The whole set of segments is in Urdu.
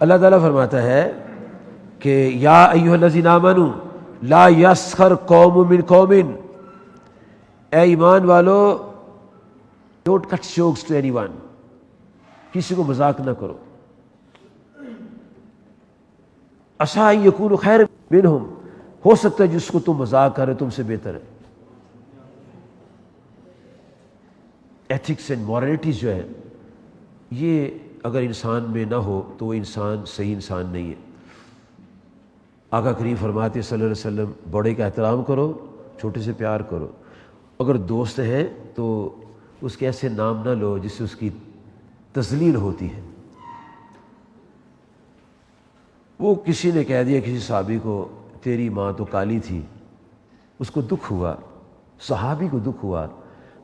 اللہ تعالیٰ فرماتا ہے کہ یا ایھا الذین آمنوا لا یسخر قوم من قوم، اے ایمان والو don't cut jokes to anyone, کسی کو مذاق نہ کرو. عسیٰ ان یکونوا خیر منہم، ہو سکتا ہے جس کو تم مذاق کرے تم سے بہتر ہے. ایتھکس اینڈ مورلٹیز جو ہے یہ اگر انسان میں نہ ہو تو وہ انسان صحیح انسان نہیں ہے. آقا کریم فرماتے صلی اللہ علیہ وسلم بڑے کا احترام کرو، چھوٹے سے پیار کرو. اگر دوست ہے تو اس کے ایسے نام نہ لو جس سے اس کی تذلیل ہوتی ہے. وہ کسی نے کہہ دیا کسی صحابی کو تیری ماں تو کالی تھی، اس کو دکھ ہوا، صحابی کو دکھ ہوا،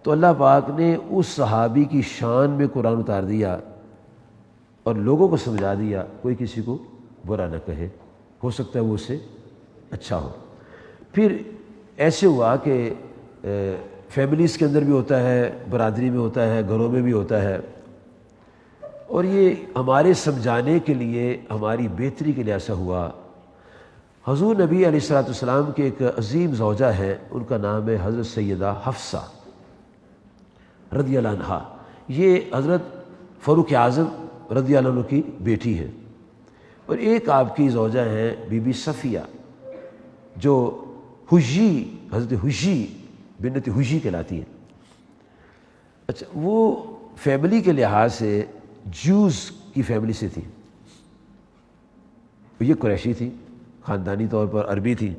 تو اللہ پاک نے اس صحابی کی شان میں قرآن اتار دیا اور لوگوں کو سمجھا دیا کوئی کسی کو برا نہ کہے، ہو سکتا ہے وہ اس سے اچھا ہو. پھر ایسے ہوا کہ فیملیز کے اندر بھی ہوتا ہے، برادری میں ہوتا ہے، گھروں میں بھی ہوتا ہے، اور یہ ہمارے سمجھانے کے لیے، ہماری بہتری کے لیے ایسا ہوا. حضور نبی علیہ الصلوۃ والسلام کے ایک عظیم زوجہ ہے، ان کا نام ہے حضرت سیدہ حفصہ رضی اللہ عنہا. یہ حضرت فاروق اعظم رضی اللہ عنہ کی بیٹی ہے. اور ایک آپ کی زوجہ ہیں بی بی صفیہ جو حجی، حضرت حجی بنت حجی کہلاتی ہیں. اچھا، وہ فیملی کے لحاظ سے جوز کی فیملی سے تھی. یہ قریشی تھی، خاندانی طور پر عربی تھی.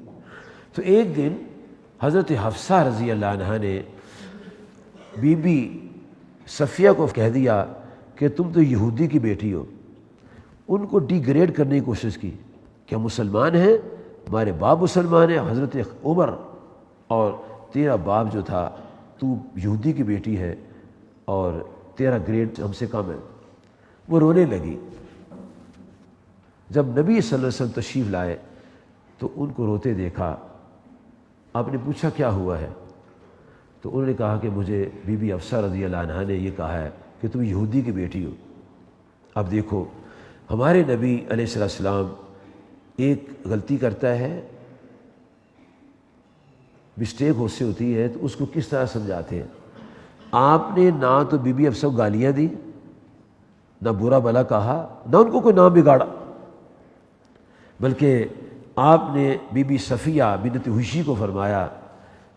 تو ایک دن حضرت حفصہ رضی اللہ عنہا نے بی بی صفیہ کو کہہ دیا کہ تم تو یہودی کی بیٹی ہو. ان کو ڈی گریڈ کرنے کی کوشش کی کہ ہم مسلمان ہیں، ہمارے باپ مسلمان ہیں، حضرت عمر، اور تیرا باپ جو تھا تو یہودی کی بیٹی ہے اور تیرا گریڈ ہم سے کم ہے. وہ رونے لگی. جب نبی صلی اللہ علیہ وسلم تشریف لائے تو ان کو روتے دیکھا. آپ نے پوچھا کیا ہوا ہے؟ تو انہوں نے کہا کہ مجھے بی بی حفصہ رضی اللہ عنہا نے یہ کہا ہے کہ تم یہودی کی بیٹی ہو. اب دیکھو ہمارے نبی علیہ السلام ایک غلطی کرتا ہے، مسٹیک ہو سے ہوتی ہے تو اس کو کس طرح سمجھاتے ہیں. آپ نے نہ تو بی بی حفصہ کو گالیاں دی، نہ برا بھلا کہا، نہ ان کو کوئی نام بگاڑا، بلکہ آپ نے بی بی صفیہ بنت حجی کو فرمایا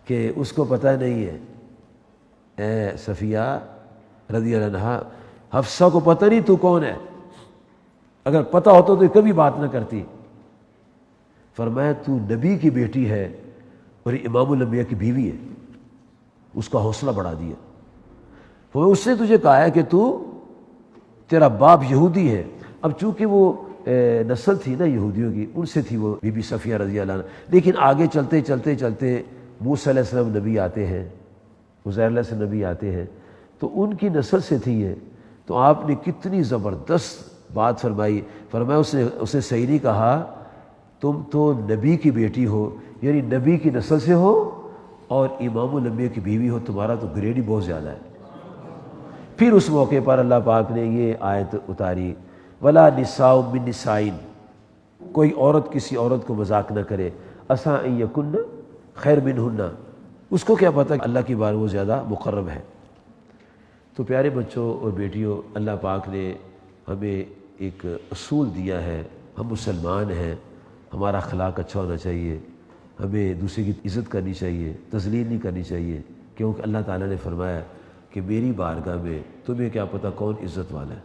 کہ اس کو پتہ نہیں ہے، اے صفیہ رضی اللہ عنہا، حفصہ کو پتہ نہیں تو کون ہے، اگر پتہ ہوتا تو کبھی بات نہ کرتی. فرمایا تو نبی کی بیٹی ہے اور امام الانبیاء کی بیوی ہے. اس کا حوصلہ بڑھا دیا. اس نے تجھے کہا ہے کہ تیرا باپ یہودی ہے. اب چونکہ وہ نسل تھی نا یہودیوں کی، ان سے تھی وہ بی بی صفیہ رضی اللہ عنہ. لیکن آگے چلتے چلتے چلتے موسیٰ علیہ السلام نبی آتے ہیں، عزیر علیہ السلام نبی آتے ہیں، تو ان کی نسل سے تھی یہ. تو آپ نے کتنی زبردست بات فرمائی. فرمایا اس نے صحیح نہیں کہا، تم تو نبی کی بیٹی ہو، یعنی نبی کی نسل سے ہو اور امام الانبیاء کی بیوی ہو، تمہارا تو گریڈ ہی بہت زیادہ ہے. پھر اس موقع پر اللہ پاک نے یہ آیت اتاری، وَلَا نِسَاءٌ مِّن نِسَاءٍ، کوئی عورت کسی عورت کو مذاق نہ کرے، عَسَىٰ أَن يَكُنَّ خَيْرٌ مِّنْهُنَّ، اس کو کیا پتہ کہ اللہ کی بار وہ زیادہ مقرب ہے. تو پیارے بچوں اور بیٹیوں، اللہ پاک نے ہمیں ایک اصول دیا ہے. ہم مسلمان ہیں، ہمارا اخلاق اچھا ہونا چاہیے، ہمیں دوسرے کی عزت کرنی چاہیے، تذلیل نہیں کرنی چاہیے، کیونکہ اللہ تعالیٰ نے فرمایا کہ میری بارگاہ میں تمہیں کیا پتہ کون عزت والا ہے.